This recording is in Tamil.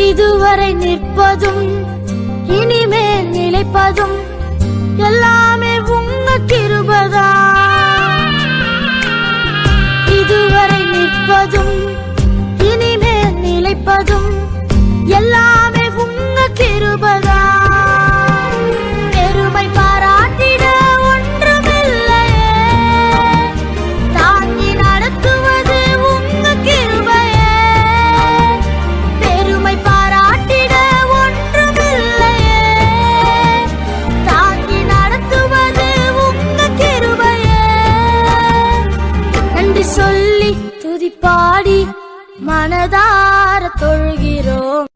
இதுவரை நிற்பதும் இனிமேல் நிலைப்பதும் எல்லாமே உங்க கிருபைதா. இதுவரை நிற்பதும் இனிமேல் நிலைப்பதும் எல்லாமே உங்க கிருபைதா. பெருமை பாராட்டிட ஒன்றுமில்லையே, தாங்கி நடத்துவது உங்க கிருபையே. பெருமை பாராட்டிட ஒன்றுமில்லையே, தாங்கி நடத்துவது உங்க கிருபையே. நன்றி சொல்லி துதிப்பாடி மனதார தொழுகிறோம்.